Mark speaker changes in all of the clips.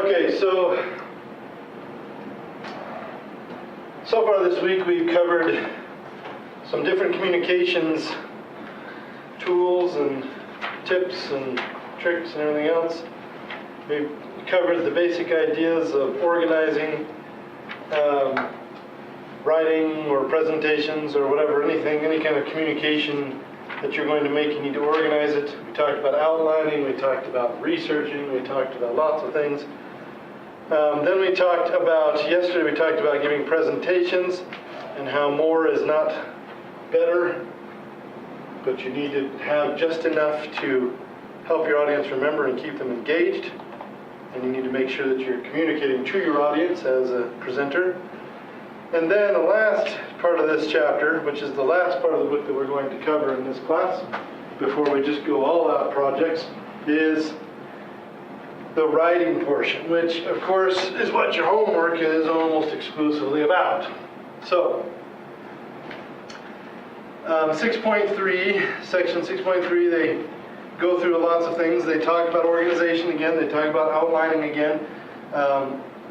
Speaker 1: Okay, so far this week we've covered some different communications tools and tips and tricks and everything else. We've covered the basic ideas of organizing, writing or presentations or whatever, any kind of communication that you're going to make, you need to organize it. We talked about outlining, we talked about researching, we talked about lots of things. Then we talked about, yesterday we talked about giving presentations and how more is not better, but you need to have just enough to help your audience remember and keep them engaged. And you need to make sure that you're communicating to your audience as a presenter. And then the last part of this chapter, which is the last part of the book that we're going to cover in this class, before we just go all out projects, is the writing portion, which of course is what your homework is almost exclusively about. So, 6.3, section 6.3, they go through lots of things. They talk about organization again, they talk about outlining again.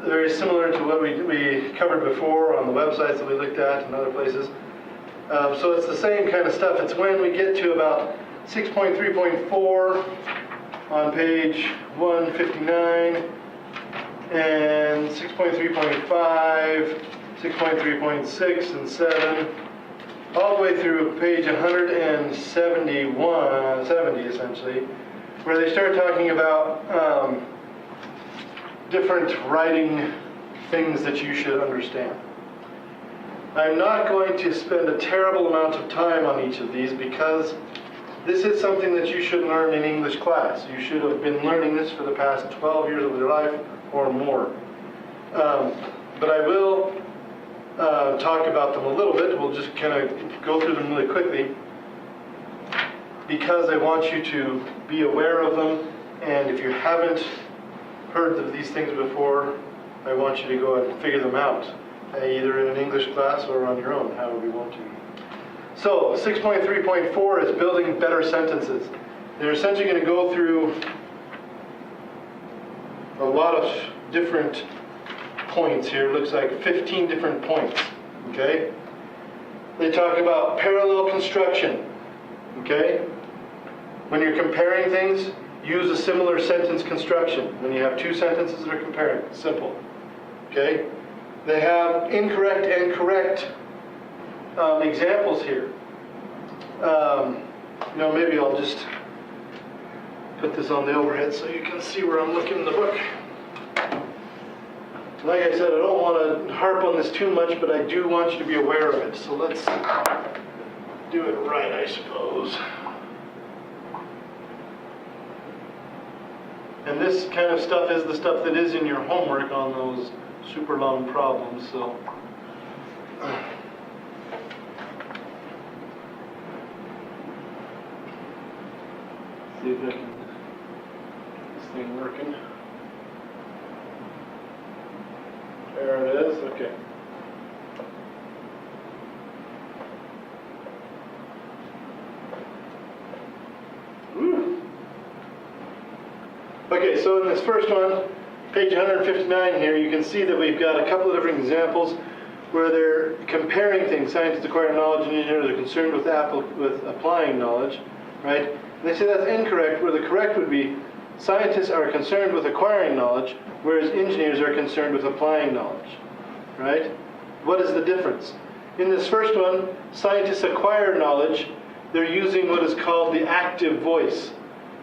Speaker 1: Very similar to what we covered before on the websites that we looked at and other places. So it's the same kind of stuff. It's when we get to about 6.3.4 on page 159 and 6.3.5, 6.3.6 and 7, all the way through page 170 essentially, where they start talking about different writing things that you should understand. I'm not going to spend a terrible amount of time on each of these because this is something that you should learn in English class. You should have been learning this for the past 12 years of your life or more. But I will talk about them a little bit. We'll just kind of go through them really quickly because I want you to be aware of them, and if you haven't heard of these things before, I want you to go and figure them out, either in an English class or on your own, however you want to. So, 6.3.4 is building better sentences. They're essentially going to go through a lot of different points here. It looks like 15 different points, okay? They talk about parallel construction, okay? When you're comparing things, use a similar sentence construction. When you have two sentences that are comparing, simple, okay? They have incorrect and correct examples here. Maybe I'll just put this on the overhead so you can see where I'm looking in the book. Like I said, I don't want to harp on this too much, but I do want you to be aware of it. So let's do it right, I suppose. And this kind of stuff is the stuff that is in your homework on those super long problems, so. See if I can get this thing working. There it is, okay. Woo. Okay, so in this first one, page 159 here, you can see that we've got a couple of different examples where they're comparing things. Scientists acquire knowledge, and engineers are concerned with applying knowledge, right? And they say that's incorrect, where the correct would be scientists are concerned with acquiring knowledge, whereas engineers are concerned with applying knowledge, right? What is the difference? In this first one, scientists acquire knowledge. They're using what is called the active voice.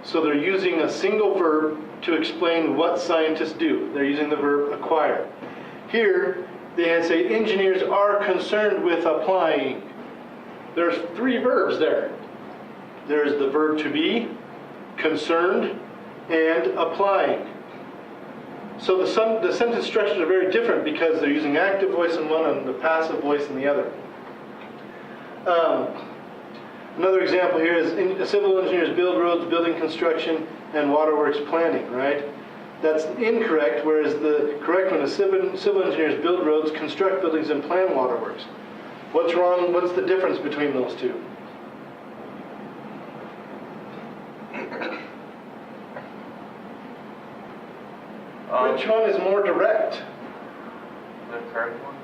Speaker 1: So they're using a single verb to explain what scientists do. They're using the verb acquire. Here, they say engineers are concerned with applying. There's three verbs there. There's the verb to be, concerned, and applying. So the sentence structures are very different because they're using active voice in one and the passive voice in the other. Another example here is civil engineers build roads, building construction, and waterworks planning, right? That's incorrect, whereas the correct one is civil engineers build roads, construct buildings, and plan waterworks. What's wrong? What's the difference between those two? which one is more direct?
Speaker 2: The correct one?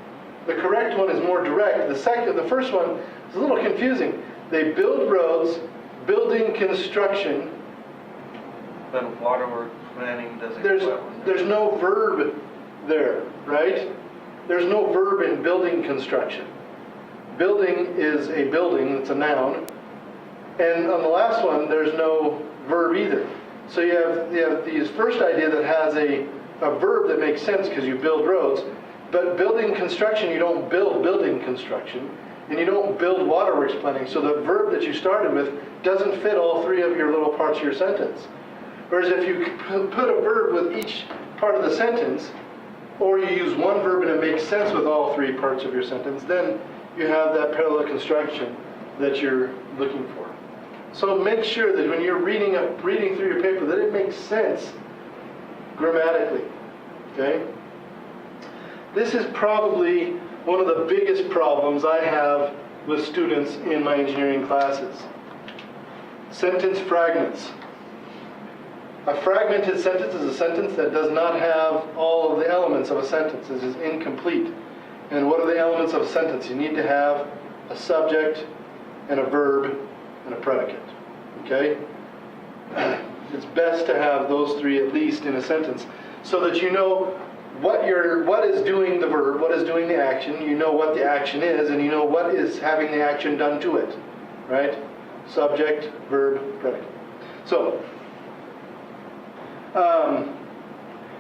Speaker 1: The correct one is more direct. The first one is a little confusing. They build roads, building construction.
Speaker 2: But waterworks planning doesn't.
Speaker 1: There's no verb there, right? There's no verb in building construction. Building is a building, it's a noun. And on the last one, there's no verb either. So you have the first idea that has a verb that makes sense because you build roads. But building construction, you don't build building construction. And you don't build waterworks planning. So the verb that you started with doesn't fit all three of your little parts of your sentence. Whereas if you put a verb with each part of the sentence, or you use one verb and it makes sense with all three parts of your sentence, then you have that parallel construction that you're looking for. So make sure that when you're reading through your paper that it makes sense grammatically. Okay? This is probably one of the biggest problems I have with students in my engineering classes. Sentence fragments. A fragmented sentence is a sentence that does not have all of the elements of a sentence. It is incomplete. And what are the elements of a sentence? You need to have a subject and a verb and a predicate. Okay? It's best to have those three at least in a sentence so that you know what is doing the verb, what is doing the action, you know what the action is, and you know what is having the action done to it. Right? Subject, verb, predicate. So,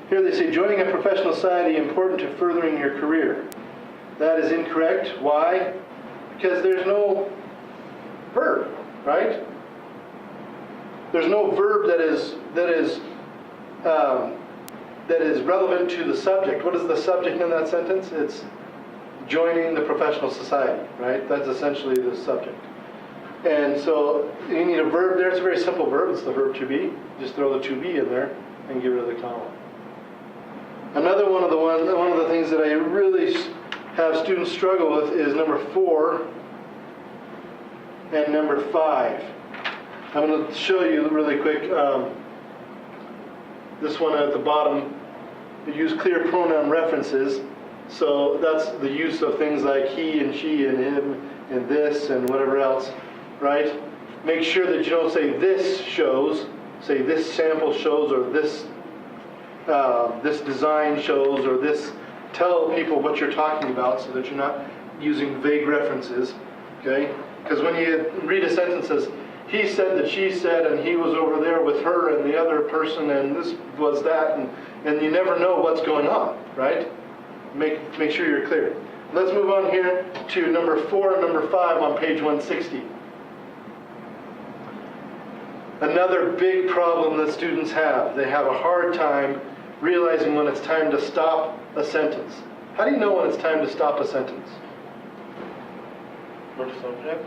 Speaker 1: here they say, joining a professional society important to furthering your career. That is incorrect. Why? Because there's no verb, right? There's no verb that is relevant to the subject. What is the subject in that sentence? It's joining the professional society, right? That's essentially the subject. And so you need a verb there. It's a very simple verb. It's the verb to be. Just throw the to be in there and get rid of the comma. Another one of the things that I really have students struggle with is number 4 and number 5. I'm going to show you really quick. This one at the bottom, we use clear pronoun references. So that's the use of things like he and she and him and this and whatever else, right? Make sure that you don't say this shows, say this sample shows, or this design shows, or this. Tell people what you're talking about so that you're not using vague references, okay? Because when you read a sentence that says, he said that she said, and he was over there with her and the other person, and this was that, and you never know what's going on, right? Make sure you're clear. Let's move on here to number 4 and number 5 on page 160. Another big problem that students have. They have a hard time realizing when it's time to stop a sentence. How do you know when it's time to stop a sentence?
Speaker 2: First subject?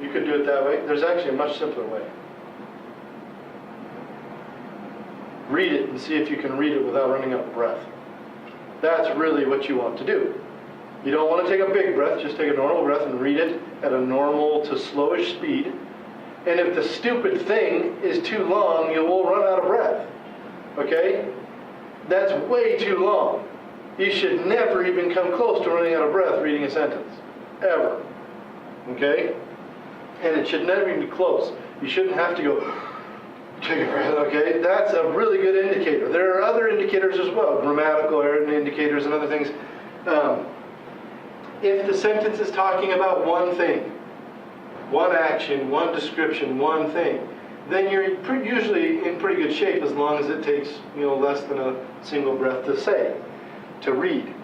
Speaker 1: You could do it that way. There's actually a much simpler way. Read it and see if you can read it without running out of breath. That's really what you want to do. You don't want to take a big breath, just take a normal breath and read it at a normal to slowish speed. And if the stupid thing is too long, you will run out of breath. Okay? That's way too long. You should never even come close to running out of breath reading a sentence. Ever. Okay? And it should never even be close. You shouldn't have to go, take a breath, okay? That's a really good indicator. There are other indicators as well, grammatical indicators and other things. If the sentence is talking about one thing, one action, one description, one thing, then you're usually in pretty good shape as long as it takes less than a single breath to read.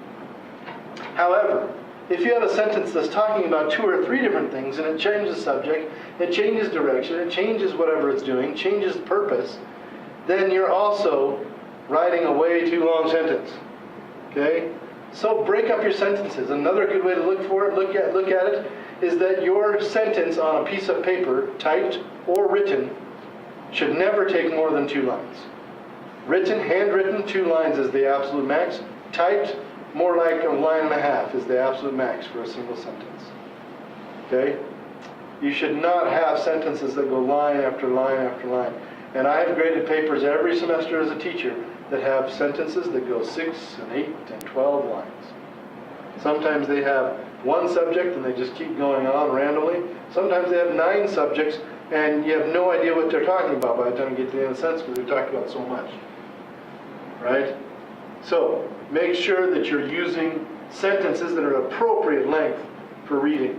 Speaker 1: However, if you have a sentence that's talking about 2 or 3 different things and it changes subject, it changes direction, it changes whatever it's doing, changes purpose, then you're also writing a way too long sentence. Okay? So break up your sentences. Another good way to look at it is that your sentence on a piece of paper, typed or written, should never take more than 2 lines. Written, handwritten, 2 lines is the absolute max. Typed, more like a line and a half is the absolute max for a single sentence. Okay? You should not have sentences that go line after line after line. And I have graded papers every semester as a teacher that have sentences that go 6 and 8 and 12 lines. Sometimes they have one subject and they just keep going on randomly. Sometimes they have 9 subjects and you have no idea what they're talking about by the time you get to the end of the sentence because they're talking about so much. Right? So, make sure that you're using sentences that are appropriate length for reading.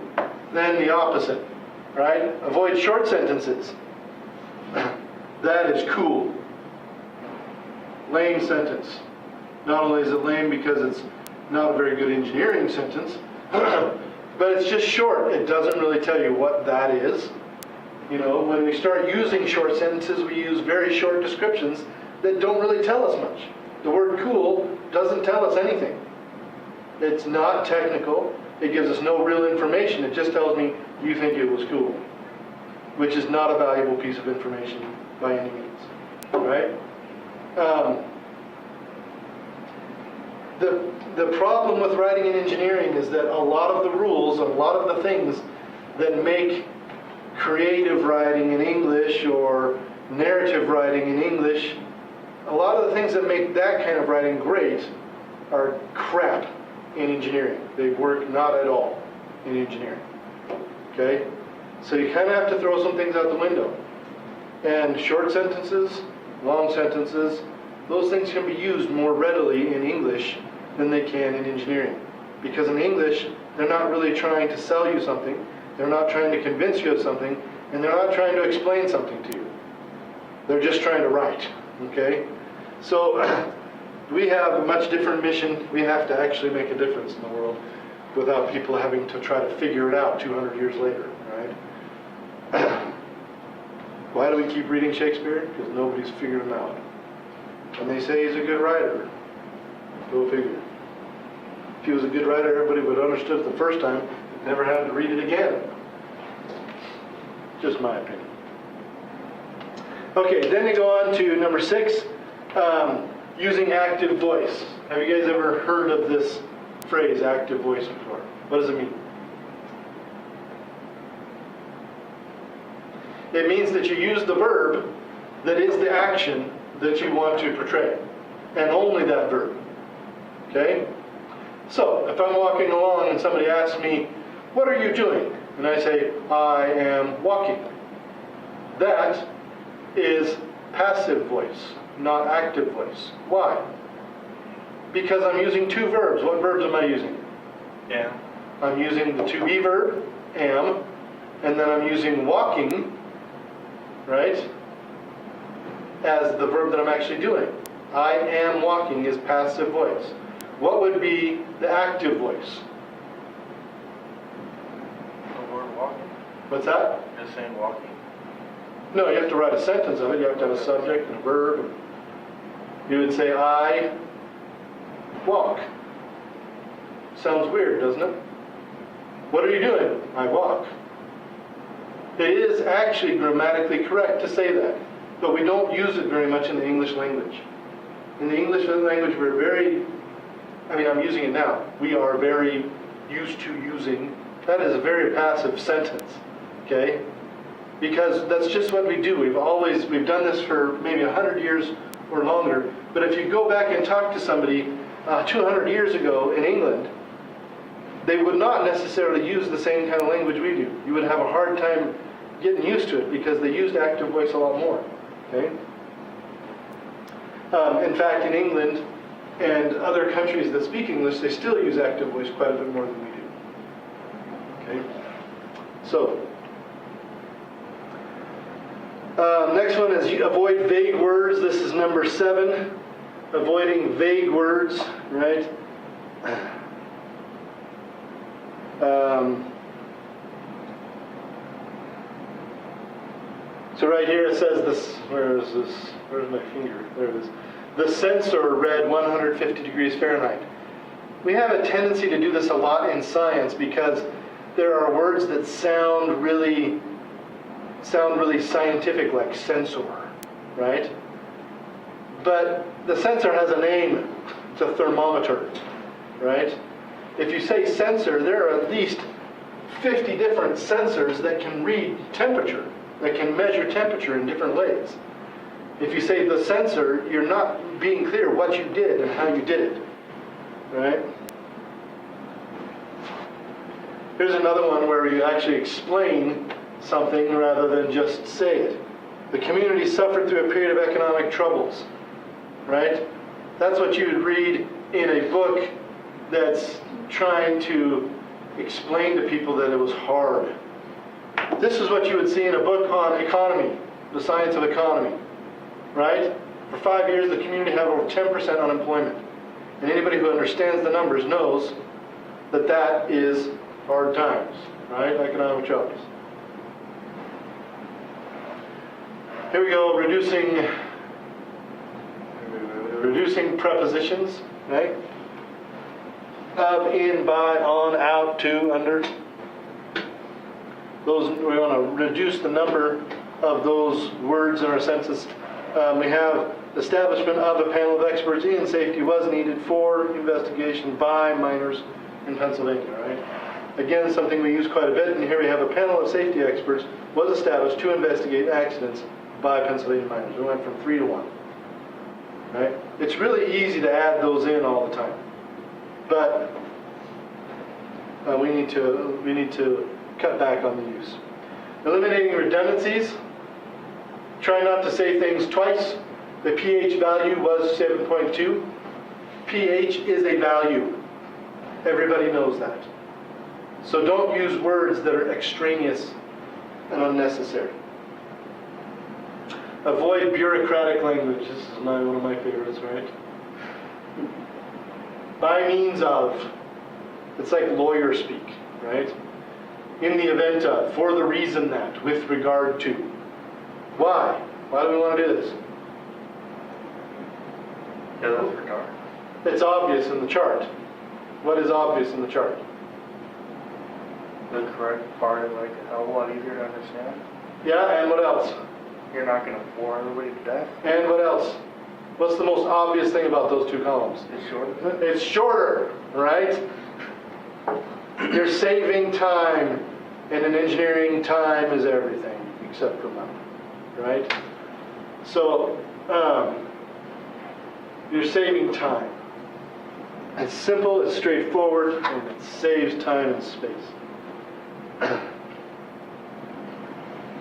Speaker 1: Then the opposite, right? Avoid short sentences. That is cool. Lame sentence. Not only is it lame because it's not a very good engineering sentence, but it's just short. It doesn't really tell you what that is. You know, when we start using short sentences, we use very short descriptions that don't really tell us much. The word cool doesn't tell us anything. It's not technical. It gives us no real information. It just tells me you think it was cool, which is not a valuable piece of information by any means, right? The problem with writing in engineering is that a lot of the rules, a lot of the things that make creative writing in English or narrative writing in English, a lot of the things that make that kind of writing great are crap in engineering. They work not at all in engineering. Okay? So you kind of have to throw some things out the window. And short sentences, long sentences, those things can be used more readily in English than they can in engineering. Because in English, they're not really trying to sell you something, they're not trying to convince you of something, and they're not trying to explain something to you. They're just trying to write, okay? So we have a much different mission. We have to actually make a difference in the world without people having to try to figure it out 200 years later, right? Why do we keep reading Shakespeare? Because nobody's figured him out. And they say he's a good writer. Go figure. If he was a good writer, everybody would have understood it the first time and never had to read it again. Just my opinion. Okay, then you go on to number 6, using active voice. Have you guys ever heard of this phrase, active voice, before? What does it mean? It means that you use the verb that is the action that you want to portray, and only that verb. Okay? So, if I'm walking along and somebody asks me, "What are you doing?" and I say, "I am walking." That is passive voice, not active voice. Why? Because I'm using 2 verbs. What verbs am I using?
Speaker 2: Yeah.
Speaker 1: I'm using the to be verb, am, and then I'm using walking, right, as the verb that I'm actually doing. I am walking is passive voice. What would be the active voice?
Speaker 2: The word walking?
Speaker 1: What's that?
Speaker 2: Just saying walking?
Speaker 1: No, you have to write a sentence of it. You have to have a subject and a verb. You would say, I walk. Sounds weird, doesn't it? What are you doing? I walk. It is actually grammatically correct to say that, but we don't use it very much in the English language. In the English language, we're very, I'm using it now. We are very used to using, that is a very passive sentence, okay? Because that's just what we do. We've done this for maybe 100 years or longer, but if you go back and talk to somebody 200 years ago in England, they would not necessarily use the same kind of language we do. You would have a hard time getting used to it because they used active voice a lot more. Okay? In fact, in England and other countries that speak English, they still use active voice quite a bit more than we do. Okay? So, next one is avoid vague words. This is number 7. Avoiding vague words, right? So right here it says this, where is this? Where's my finger? There it is. The sensor read 150 degrees Fahrenheit. We have a tendency to do this a lot in science because there are words that sound really scientific, like sensor, right? But the sensor has a name. It's a thermometer, right? If you say sensor, there are at least 50 different sensors that can read temperature, that can measure temperature in different ways. If you say the sensor, you're not being clear what you did and how you did it, right? Here's another one where you actually explain something rather than just say it. The community suffered through a period of economic troubles, right? That's what you would read in a book that's trying to explain to people that it was hard. This is what you would see in a book on economy, the science of economy, right? For 5 years, the community had over 10% unemployment. And anybody who understands the numbers knows that that is hard times, right? Economic troubles. Here we go, reducing prepositions, right? Of, in, by, on, out, to, under. Those, we want to reduce the number of those words in our sentences. We have establishment of a panel of experts in safety was needed for investigation by miners in Pennsylvania, right? Again, something we use quite a bit, and here we have a panel of safety experts was established to investigate accidents by Pennsylvania miners. We went from 3 to 1, right? It's really easy to add those in all the time, but we need to cut back on the use. Eliminating redundancies. Try not to say things twice. The pH value was 7.2. pH is a value. Everybody knows that. So don't use words that are extraneous and unnecessary. Avoid bureaucratic language. This is one of my favorites, right? By means of. It's like lawyer speak, right? In the event of, for the reason that, with regard to. Why? Why do we want to do this?
Speaker 2: Yeah, those are dark.
Speaker 1: It's obvious in the chart. What is obvious in the chart?
Speaker 2: The correct part is like a lot easier to understand.
Speaker 1: Yeah, and what else?
Speaker 2: You're not going to bore everybody to death.
Speaker 1: And what else? What's the most obvious thing about those two columns?
Speaker 2: It's short.
Speaker 1: It's shorter, right? You're saving time, and in engineering, time is everything, except for money, right? So, you're saving time. It's simple, it's straightforward, and it saves time and space. I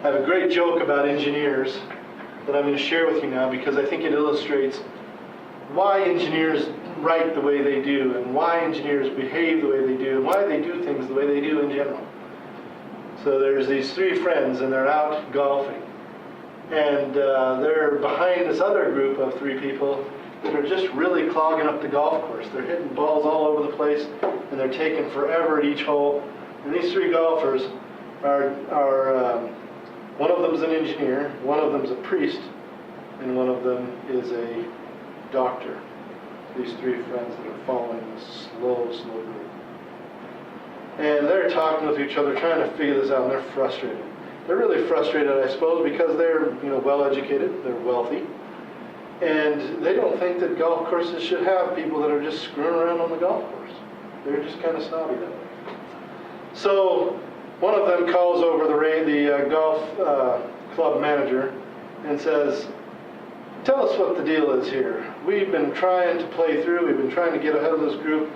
Speaker 1: have a great joke about engineers that I'm going to share with you now because I think it illustrates why engineers write the way they do and why engineers behave the way they do and why they do things the way they do in general. So there's these 3 friends and they're out golfing. And they're behind this other group of 3 people that are just really clogging up the golf course. They're hitting balls all over the place and they're taking forever at each hole. And these 3 golfers are one of them's an engineer, one of them's a priest, and one of them is a doctor. These 3 friends that are following this slow group. And they're talking with each other, trying to figure this out, and they're frustrated. They're really frustrated, I suppose, because they're well-educated, they're wealthy, and they don't think that golf courses should have people that are just screwing around on the golf course. They're just kind of snobby that way. So one of them calls over the golf club manager and says, "Tell us what the deal is here. We've been trying to play through. We've been trying to get ahead of this group.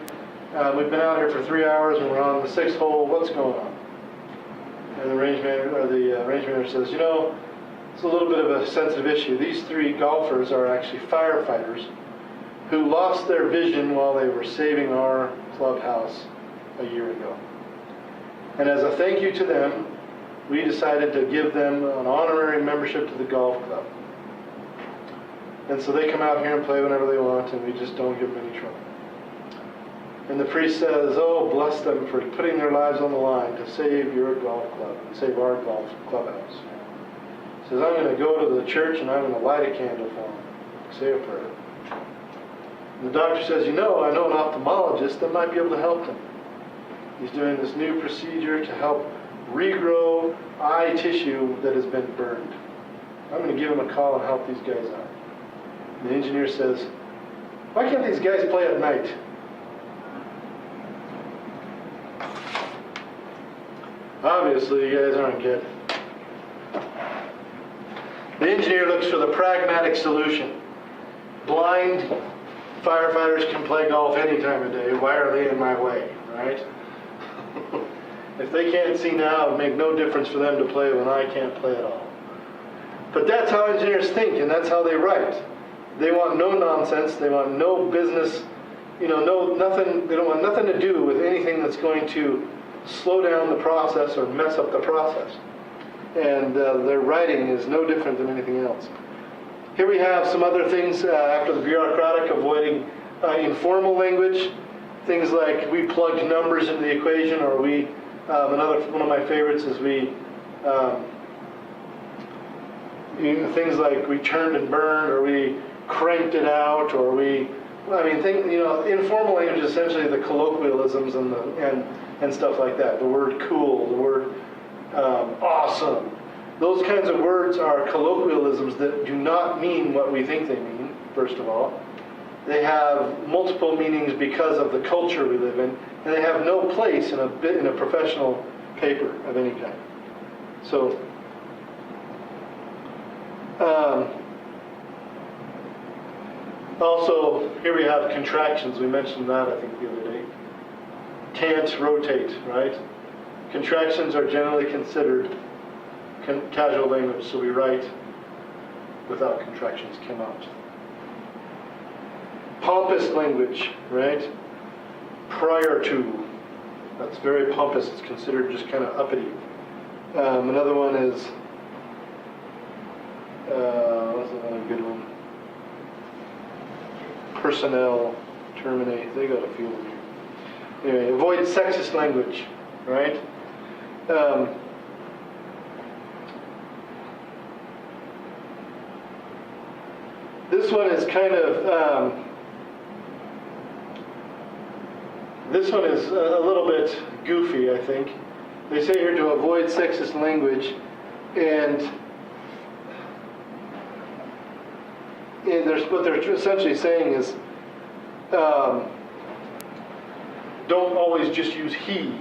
Speaker 1: We've been out here for 3 hours and we're on the 6th hole. What's going on?" And the range manager says, it's a little bit of a sensitive issue. These 3 golfers are actually firefighters who lost their vision while they were saving our clubhouse a year ago. And as a thank you to them, we decided to give them an honorary membership to the golf club. And so they come out here and play whenever they want, and we just don't give them any trouble. And the priest says, "Oh, bless them for putting their lives on the line to save your golf club, and save our golf clubhouse." He says, "I'm going to go to the church and I'm going to light a candle for them, say a prayer." And the doctor says, I know an ophthalmologist that might be able to help them. He's doing this new procedure to help regrow eye tissue that has been burned. I'm going to give him a call and help these guys out." And the engineer says, "Why can't these guys play at night?" Obviously, you guys aren't getting it. The engineer looks for the pragmatic solution. Blind firefighters can play golf any time of day. Why are they in my way, right? If they can't see now, it would make no difference for them to play when I can't play at all. But that's how engineers think, and that's how they write. They want no nonsense. They want no business, nothing. They don't want nothing to do with anything that's going to slow down the process or mess up the process. And their writing is no different than anything else. Here we have some other things after the bureaucratic, avoiding informal language. Things like we plugged numbers into the equation, or another one of my favorites is things like we turned and burned, or we cranked it out, or informal language is essentially the colloquialisms and stuff like that. The word cool, the word awesome. Those kinds of words are colloquialisms that do not mean what we think they mean, first of all. They have multiple meanings because of the culture we live in, and they have no place in a professional paper of any kind. So, also, here we have contractions. We mentioned that, I think, the other day. Can't rotate, right? Contractions are generally considered casual language, so we write without contractions, cannot. Pompous language, right? Prior to. That's very pompous. It's considered just kind of uppity. Another one is, what's another good one? Personnel, terminate. They got a few of them here. Anyway, avoid sexist language, right? This one is kind of, this one is a little bit goofy, I think. They say here to avoid sexist language, and what they're essentially saying is don't always just use he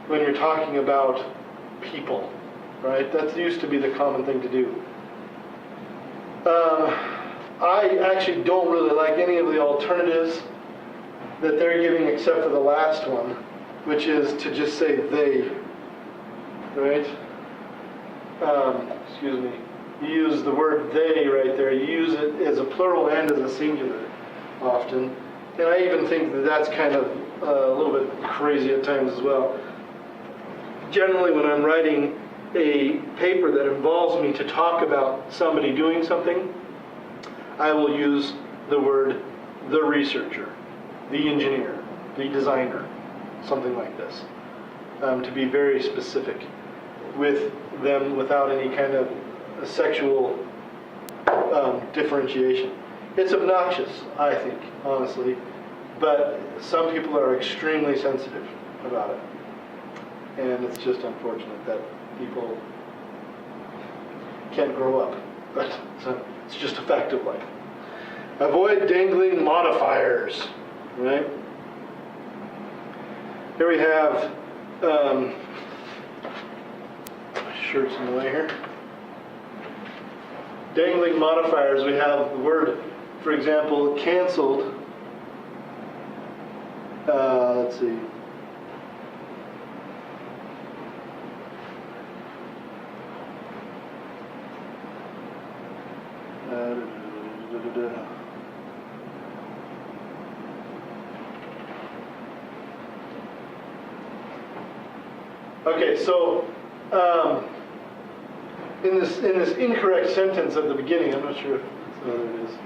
Speaker 1: when you're talking about people, right? That used to be the common thing to do. I actually don't really like any of the alternatives that they're giving except for the last one, which is to just say they, right? Excuse me. You use the word they right there. You use it as a plural and as a singular often. And I even think that that's kind of a little bit crazy at times as well. Generally, when I'm writing a paper that involves me to talk about somebody doing something, I will use the word the researcher, the engineer, the designer, something like this, to be very specific with them without any kind of sexual differentiation. It's obnoxious, I think, honestly, but some people are extremely sensitive about it. And it's just unfortunate that people can't grow up, but it's just a fact of life. Avoid dangling modifiers, right? Here we have, shirt's in the way here. Dangling modifiers, we have the word, for example, canceled. Let's see. Okay, so in this incorrect sentence at the beginning, I'm not sure if there it is.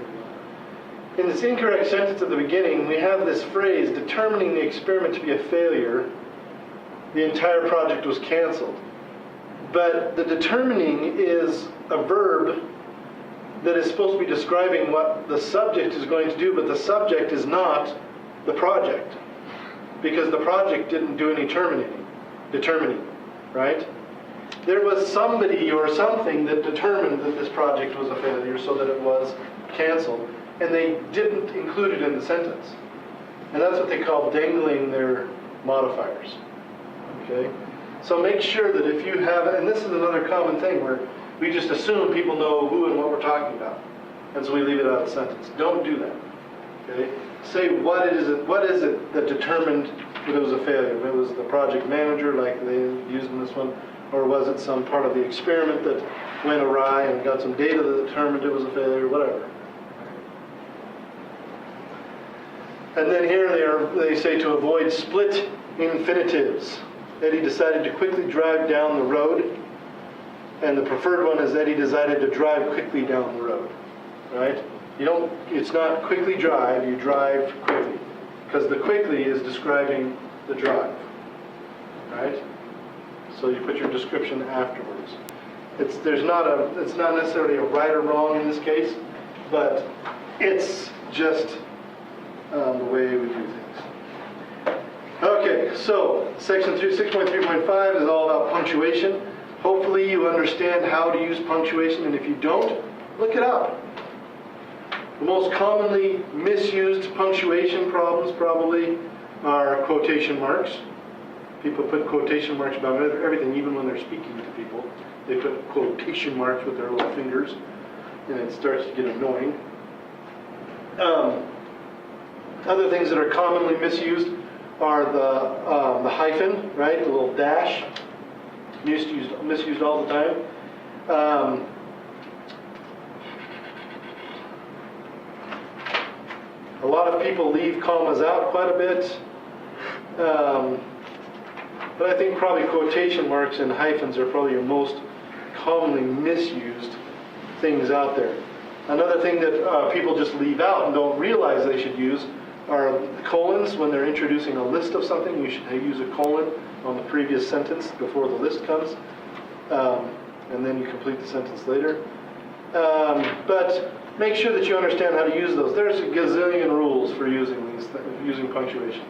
Speaker 1: In this incorrect sentence at the beginning, we have this phrase, determining the experiment to be a failure, the entire project was canceled. But the determining is a verb that is supposed to be describing what the subject is going to do, but the subject is not the project, because the project didn't do any determining, right? There was somebody or something that determined that this project was a failure so that it was canceled, and they didn't include it in the sentence. And that's what they call dangling their modifiers, okay? So make sure that if you have, and this is another common thing where we just assume people know who and what we're talking about. And so we leave it out of the sentence. Don't do that. Okay? Say what is it that determined that it was a failure? If it was the project manager, like they used in this one, or was it some part of the experiment that went awry and got some data that determined it was a failure, whatever. And then here they say to avoid split infinitives. Eddie decided to quickly drive down the road. And the preferred one is Eddie decided to drive quickly down the road. Right? It's not quickly drive, you drive quickly. Because the quickly is describing the drive. Right? So you put your description afterwards. It's not necessarily a right or wrong in this case, but it's just the way we do things. Okay, so section 6.3.5 is all about punctuation. Hopefully you understand how to use punctuation, and if you don't, look it up. The most commonly misused punctuation problems probably are quotation marks. People put quotation marks about everything, even when they're speaking to people. They put quotation marks with their little fingers, and it starts to get annoying. Other things that are commonly misused are the hyphen, right? The little dash, misused all the time. A lot of people leave commas out quite a bit. But I think probably quotation marks and hyphens are probably your most commonly misused things out there. Another thing that people just leave out and don't realize they should use are colons. When they're introducing a list of something, you should use a colon on the previous sentence before the list comes, and then you complete the sentence later. But make sure that you understand how to use those. There's a gazillion rules for using punctuation.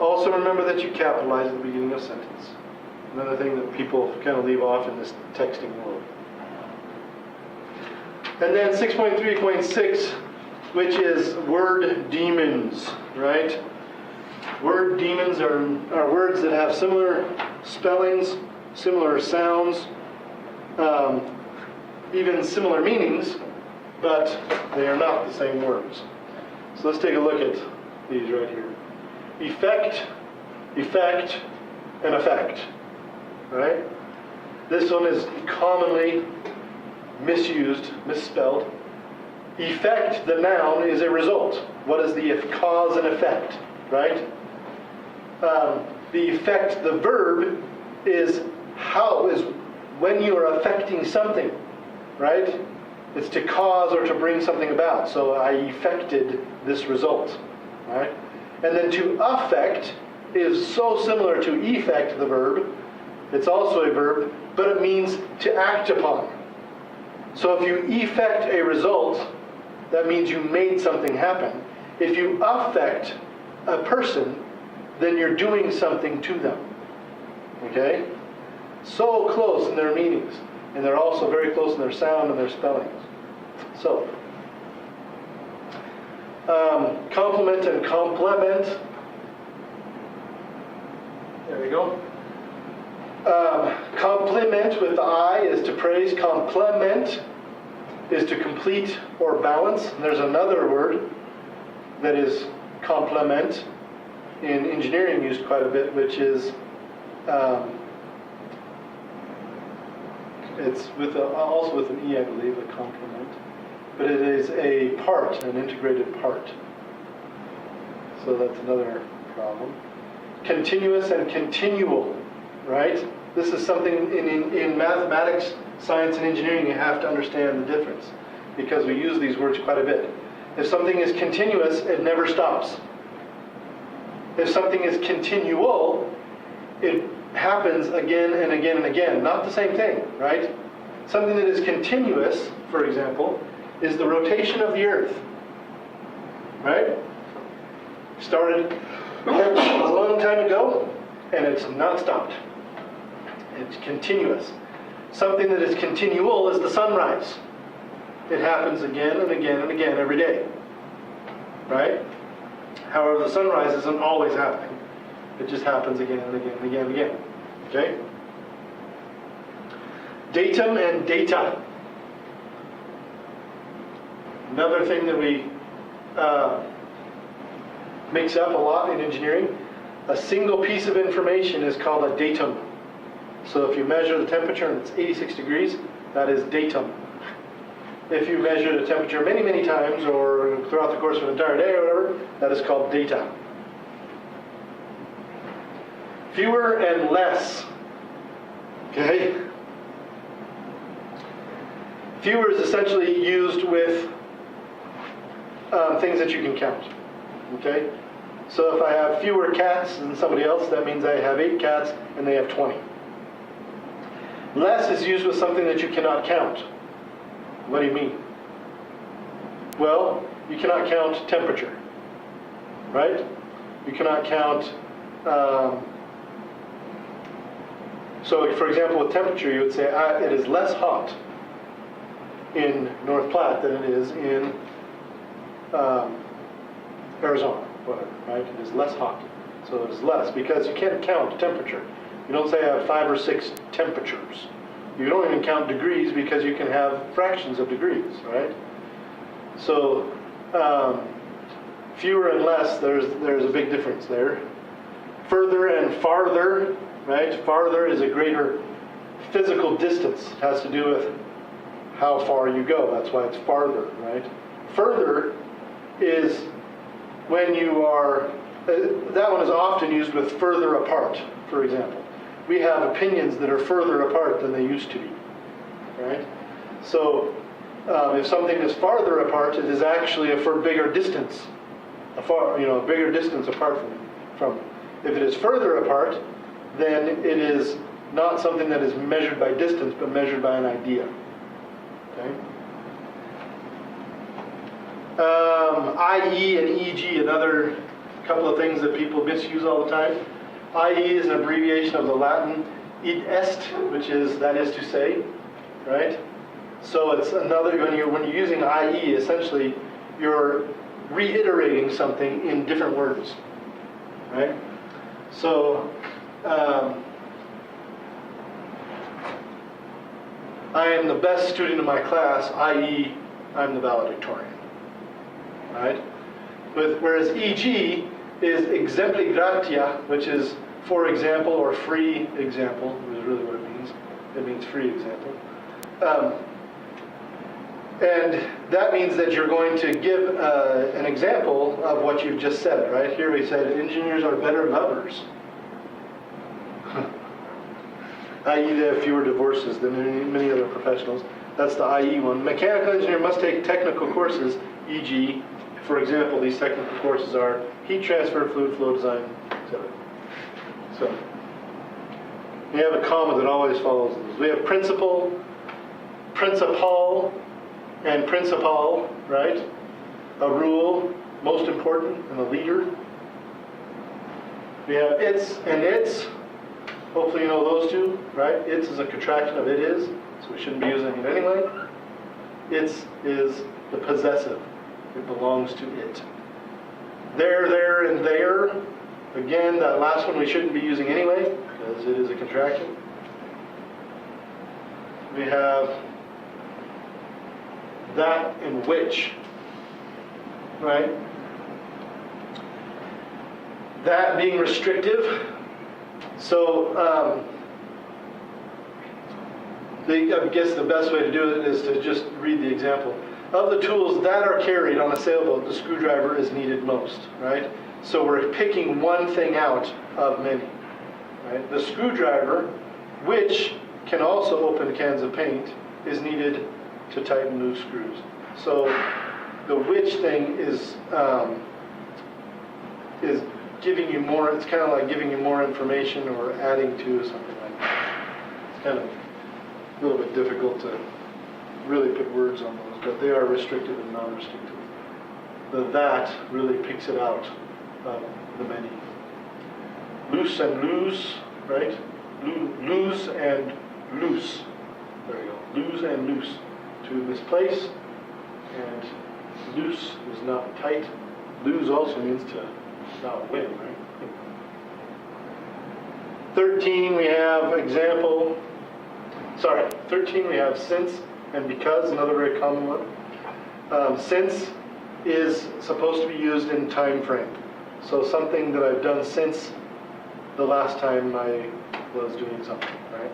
Speaker 1: Also remember that you capitalize at the beginning of a sentence. Another thing that people kind of leave off in this texting world. And then 6.3.6, which is word demons, right? Word demons are words that have similar spellings, similar sounds, even similar meanings, but they are not the same words. So let's take a look at these right here. Effect, effect, and effect, right? This one is commonly misused, misspelled. Effect, the noun, is a result. What is the cause and effect, right? The effect, the verb, is when you are affecting something, right? It's to cause or to bring something about. So I effected this result, right? And then to affect is so similar to effect, the verb. It's also a verb, but it means to act upon. So if you effect a result, that means you made something happen. If you affect a person, then you're doing something to them. Okay? So close in their meanings. And they're also very close in their sound and their spellings. So, compliment and complement. There we go. Compliment with the I is to praise. Complement is to complete or balance. And there's another word that is complement in engineering used quite a bit, which is it's also with an E, I believe, a complement. But it is a part, an integrated part. So that's another problem. Continuous and continual, right? This is something in mathematics, science, and engineering you have to understand the difference, because we use these words quite a bit. If something is continuous, it never stops. If something is continual, it happens again and again and again. Not the same thing, right? Something that is continuous, for example, is the rotation of the Earth, right? Started a long time ago, and it's not stopped. It's continuous. Something that is continual is the sunrise. It happens again and again and again every day, right? However, the sunrise isn't always happening. It just happens again and again and again and again, okay? Datum and data. Another thing that we mix up a lot in engineering. A single piece of information is called a datum. So if you measure the temperature and it's 86 degrees, that is datum. If you measure the temperature many, many times or throughout the course of an entire day or whatever, that is called data. Fewer and less. Okay? Fewer is essentially used with things that you can count. Okay? So if I have fewer cats than somebody else, that means I have 8 cats and they have 20. Less is used with something that you cannot count. What do you mean? Well, you cannot count temperature, right? You cannot count, so for example with temperature you would say it is less hot in North Platte than it is in Arizona, whatever, right? It is less hot, so it is less because you can't count temperature. You don't say I have 5 or 6 temperatures. You don't even count degrees because you can have fractions of degrees, right? So fewer and less, there's a big difference there. Further and farther, right? Farther is a greater physical distance. It has to do with how far you go. That's why it's farther, right? Further is when you are, that one is often used with further apart, for example. We have opinions that are further apart than they used to be, right? So if something is farther apart, it is actually a bigger distance, a bigger distance apart from. If it is further apart, then it is not something that is measured by distance, but measured by an idea. Okay. IE and EG, another couple of things that people misuse all the time. IE is an abbreviation of the Latin id est, which is that is to say, right? So it's another, when you're using IE, essentially you're reiterating something in different words, right? So I am the best student in my class, i.e. I'm the valedictorian, right? Whereas EG is exempli gratia, which is for example or free example, which is really what it means. It means free example. And that means that you're going to give an example of what you've just said, right? Here we said engineers are better lovers. i.e. they have fewer divorces than many other professionals. That's the i.e. one. Mechanical engineer must take technical courses, e.g., for example, these technical courses are heat transfer, fluid flow design, etc. So, we have a comma that always follows this. We have principal, principal, and principal, right? A rule, most important, and a leader. We have its and its. Hopefully you know those two, right? Its is a contraction of it is, so we shouldn't be using it anyway. Its is the possessive. It belongs to it. There, and there. Again, that last one we shouldn't be using anyway, because it is a contraction. We have that and which, right? That being restrictive. So, I guess the best way to do it is to just read the example. Of the tools that are carried on a sailboat, the screwdriver is needed most, right? So we're picking one thing out of many, right? The screwdriver, which can also open cans of paint, is needed to tighten loose screws. So the which thing is giving you more, it's kind of like giving you more information or adding to something like that. It's kind of a little bit difficult to really put words on those, but they are restrictive and non-restrictive. The that really picks it out of the many. Loose and lose, right? Lose and loose. There you go. Lose and loose. To misplace, and loose is not tight. Lose also means to not win, right? 13, we have example. Sorry. 13 we have since and because, another very common one. Since is supposed to be used in time frame. So something that I've done since the last time I was doing something, right?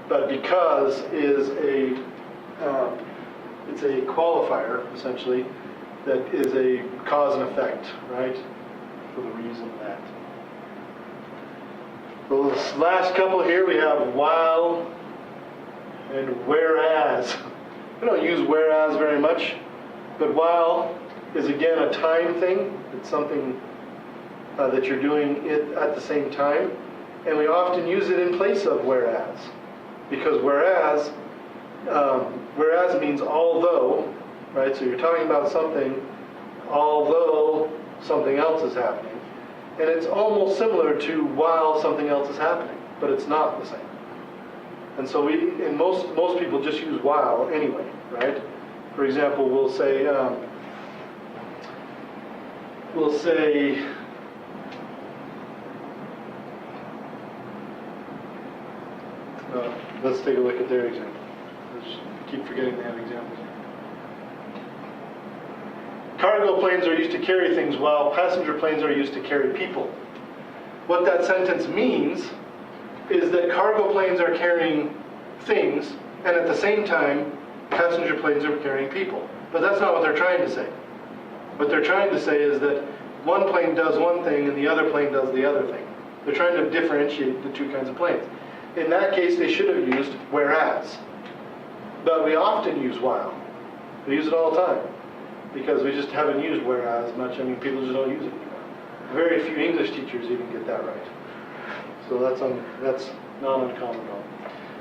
Speaker 1: But because is it's a qualifier, essentially, that is a cause and effect, right? For the reason that. Well, this last couple here, we have while and whereas. We don't use whereas very much, but while is again a time thing. It's something that you're doing it at the same time. And we often use it in place of whereas. Because whereas means although, right? So you're talking about something although something else is happening. And it's almost similar to while something else is happening, but it's not the same. And so most people just use while anyway, right? For example, we'll say, let's take a look at their example. Let's keep forgetting they have examples. Cargo planes are used to carry things while passenger planes are used to carry people. What that sentence means is that cargo planes are carrying things, and at the same time, passenger planes are carrying people. But that's not what they're trying to say. What they're trying to say is that one plane does one thing and the other plane does the other thing. They're trying to differentiate the two kinds of planes. In that case, they should have used whereas. But we often use while. We use it all the time. Because we just haven't used whereas much. I mean, people just don't use it anymore. Very few English teachers even get that right. So that's not uncommon at all.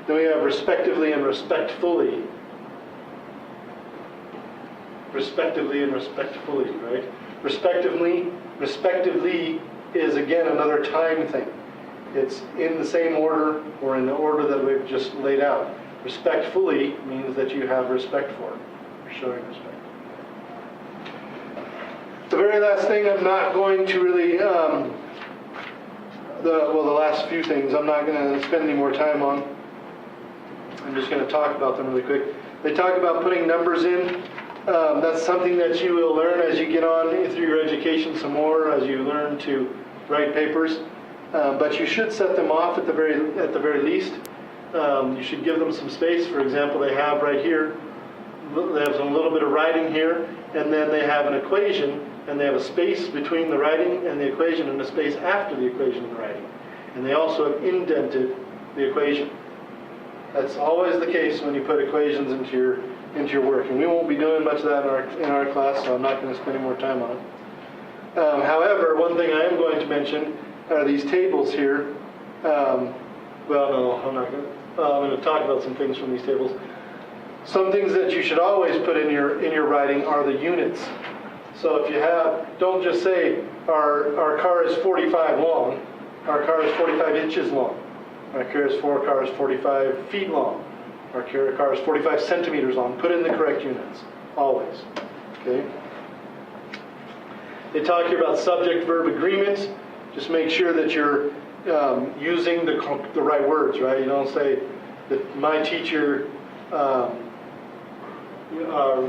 Speaker 1: Then we have respectively and respectfully. Respectively and respectfully, right? Respectively is again another time thing. It's in the same order or in the order that we've just laid out. Respectfully means that you have respect for it. You're showing respect. The very last thing I'm not going to really, the last few things I'm not going to spend any more time on. I'm just going to talk about them really quick. They talk about putting numbers in. That's something that you will learn as you get on through your education some more, as you learn to write papers. But you should set them off at the very least. You should give them some space. For example, they have right here, they have a little bit of writing here, and then they have an equation, and they have a space between the writing and the equation and a space after the equation and the writing. And they also have indented the equation. That's always the case when you put equations into your work. And we won't be doing much of that in our class, so I'm not going to spend any more time on it. However, one thing I am going to mention are these tables here. I'm going to talk about some things from these tables. Some things that you should always put in your writing are the units. So if you don't just say our car is 45 long. Our car is 45 inches long. Our car is 45 feet long. Our car is 45 centimeters long. Put in the correct units, always. Okay. They talk here about subject-verb agreements. Just make sure that you're using the right words, right? You don't say that my teacher. Don't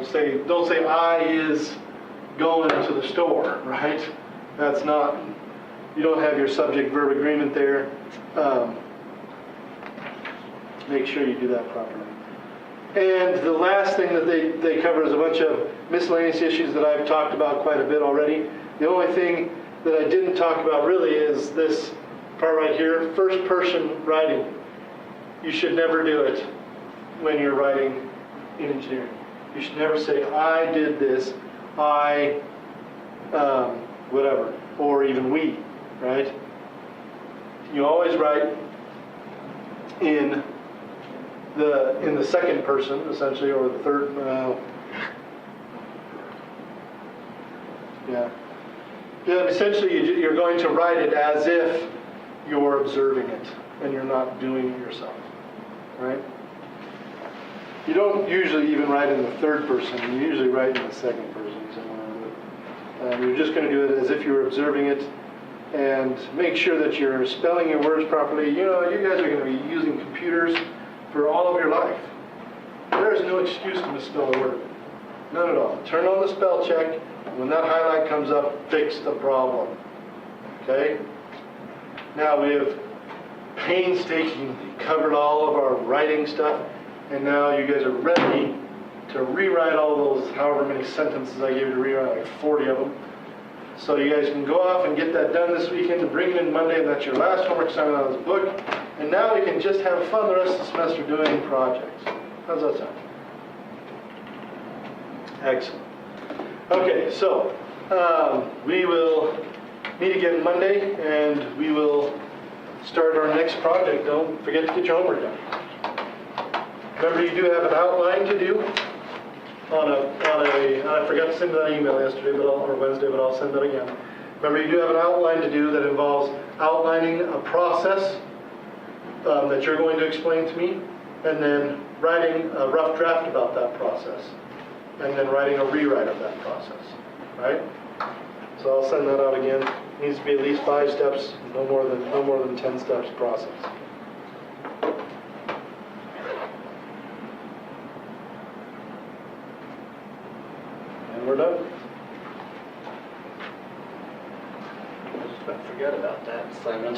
Speaker 1: say I is going to the store, right? That's not. You don't have your subject-verb agreement there. Make sure you do that properly. And the last thing that they cover is a bunch of miscellaneous issues that I've talked about quite a bit already. The only thing that I didn't talk about really is this part right here, first person writing. You should never do it when you're writing in engineering. You should never say, I did this, I, whatever, or even we, right? You always write in the second person, essentially, or the third. Essentially, you're going to write it as if you're observing it, and you're not doing it yourself, right? You don't usually even write in the third person. You usually write in the second person somewhere. You're just going to do it as if you're observing it, and make sure that you're spelling your words properly. You know, you guys are going to be using computers no excuse to misspell a word. None at all. Turn on the spell check. When that highlight comes up, fix the problem. Okay? Now we have painstakingly covered all of our writing stuff, and now you guys are ready to rewrite all those however many sentences I gave you to rewrite, like 40 of them. So you guys can go off and get that done this weekend and bring it in Monday, and that's your last homework assignment on this book. And now we can just have fun the rest of the semester doing projects. How's that sound? Excellent. Okay, so we will meet again Monday, and we will start our next project. Don't forget to get your homework done. Remember, you do have an outline to do I forgot to send that email yesterday, or Wednesday, but I'll send that again. Remember, you do have an outline to do that involves outlining a process that you're going to explain to me, and then writing a rough draft about that process, and then writing a rewrite of that process, right? So I'll send that out again. It needs to be at least 5 steps, no more than 10 steps process. And we're done.
Speaker 3: Forget about that assignment.